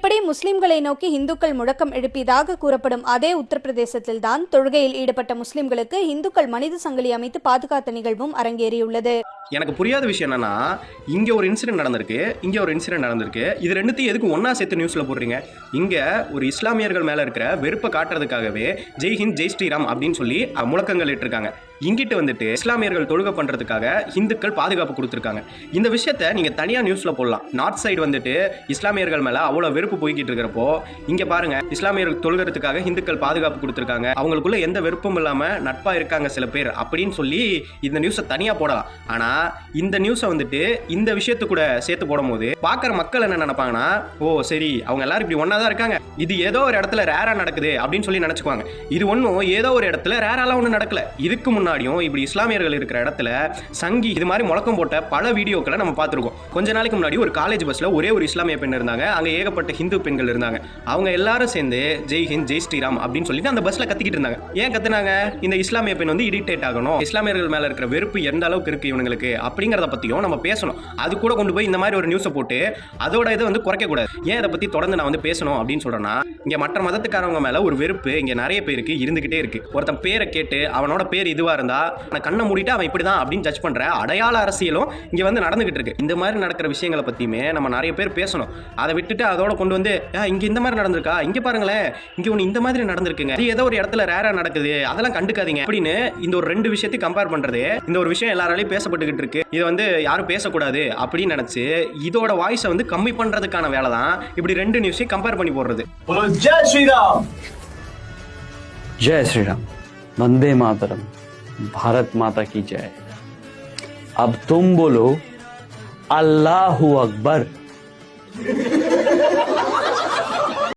இப்படி முஸ்லிம்களை நோக்கி இந்துக்கள் முழக்கம் எழுப்பியதாக கூறப்படும் அதே உத்தரப்பிரதேசத்தில்தான் தொழுகையில் ஈடுபட்ட முஸ்லிம்களுக்கு இந்துக்கள் மனித சங்கிலி அமைத்து பாதுகாத்த நிகழ்வும் அரங்கேறியுள்ளது. எனக்கு புரியாத விஷயம் என்னன்னா, இங்க ஒரு இன்சிடென்ட் நடந்திருக்கு, இங்க ஒரு இன்சிடென்ட் நடந்திருக்கு. இது ரெண்டுத்தையும் எதுக்கு ஒன்னா சேர்த்து நியூஸ்ல போடுறீங்க? இங்க ஒரு இஸ்லாமியர்கள் மேல இருக்கிற வெறுப்பை காட்டுறதுக்காகவே ஜெய் ஹிந்த் ஜெய் ஸ்ரீராம் அப்படின்னு சொல்லி முழக்கங்கள் இட்டிருக்காங்க. இங்கிட்டு வந்துட்டு இஸ்லாமியர்கள் தொழுகை பண்றதுக்காக இந்துக்கள் பாதுகாப்பு கொடுத்துருக்காங்க. இந்த விஷயத்த நீங்க தனியா நியூஸ்ல போடலாம். நார்த் சைடு வந்துட்டு இஸ்லாமியர்கள் மேல அவ்வளவு வெறுப்பு போய்கிட்டு இருக்கிறப்போ, இங்க பாருங்க இஸ்லாமியர்கள் தொழுகிறதுக்காக இந்துக்கள் பாதுகாப்பு கொடுத்துருக்காங்க, அவங்களுக்குள்ள எந்த வெறுப்பும் இல்லாம நட்பா இருக்காங்க சில பேர் அப்படின்னு சொல்லி இந்த நியூஸை தனியா போடலாம். ஆனா இந்த நியூஸை வந்துட்டு இந்த விஷயத்து கூட சேர்த்து போடும் போது பாக்குற மக்கள் என்ன நினைப்பாங்கன்னா, ஓ சரி அவங்க எல்லாரும் இப்படி ஒன்னாதான் இருக்காங்க, இது ஏதோ ஒரு இடத்துல ரேரா நடக்குது அப்படின்னு சொல்லி நினைச்சுக்குவாங்க. இது ஒன்றும் ஏதோ ஒரு இடத்துல ரேராலாம் ஒன்றும் நடக்கல. இதுக்கு முன்னாடியும் இப்படி இஸ்லாமியர்கள் இருக்கிற இடத்துல சங்கி இது மாதிரி முழக்கம் போட்ட பல வீடியோக்களை நம்ம பார்த்துருக்கோம். கொஞ்ச நாளைக்கு முன்னாடி ஒரு காலேஜ் பஸ்ல ஒரே ஒரு இஸ்லாமிய பெண் இருந்தாங்க, அங்க ஏகப்பட்ட ஹிந்து பெண்கள் இருந்தாங்க. அவங்க எல்லாரும் சேர்ந்து ஜெய் ஹிந்த் ஜெய் ஸ்ரீராம் அப்படின்னு சொல்லிட்டு அந்த பஸ்ல கத்திக்கிட்டு இருந்தாங்க. ஏன் கத்துனாங்க? இந்த இஸ்லாமிய பெண் வந்து இரிட்டேட் ஆகணும், இஸ்லாமியர்கள் மேல இருக்கிற வெறுப்பு எந்த அளவுக்கு இருக்கு இவங்களுக்கு அப்படிங்கறத பத்தியும் நம்ம பேசணும். அது கூட கொண்டு போய் இந்த மாதிரி ஒரு நியூஸை போட்டு அதோட இதை வந்து குறைக்க கூடாது. ஏன் இதை பத்தி தொடர்ந்து நான் வந்து பேசணும் அப்படின்னு சொல்றேன்னா, இங்க மற்ற மதத்துக்காரவங்க மேல ஒரு வெறுப்பு இங்க நிறைய பேருக்கு இருந்துகிட்டே இருக்கு. ஒருத்தன் பேரை கேட்டு அவனோட பேர் இதுவா இருந்தா கண்ணை மூடிட்டு அவன் இப்படிதான் அப்படின்னு ஜட்ஜ் பண்ற அடையாள அரசியலும் இங்க வந்து நடந்துகிட்டு இருக்கு. இந்த மாதிரி நடக்கிற விஷயங்களை பத்தியுமே நம்ம நிறைய பேர் பேசணும். அதை விட்டுட்டு அதோட கொண்டு வந்து இங்க இந்த மாதிரி நடந்திருக்கா, இங்க பாருங்களேன் இங்க ஒண்ணு இந்த மாதிரி நடந்திருக்குங்க, இது ஏதோ ஒரு இடத்துல ரேரா நடக்குது, அதெல்லாம் கண்டுக்காதீங்க அப்படின்னு இந்த ஒரு ரெண்டு விஷயத்தையும் கம்பேர் பண்றது, இந்த ஒரு விஷயம் எல்லாராலையும் பேசப்பட்டுக்கிட்டு இருக்கு, இது வந்து யாரும் பேசக்கூடாது அப்படின்னு நினைச்சு இதோட வாய்ஸை வந்து கம்மி பண்றதுக்கான வேலை தான் இப்படி ரெண்டு நியூஸையும் கம்பேர் பண்ணி போடுறது. ஜெய் ஸ்ரீராம், जय श्री राम, वंदे मातरम, भारत माता की जय। अब तुम बोलो अल्लाहू अकबर।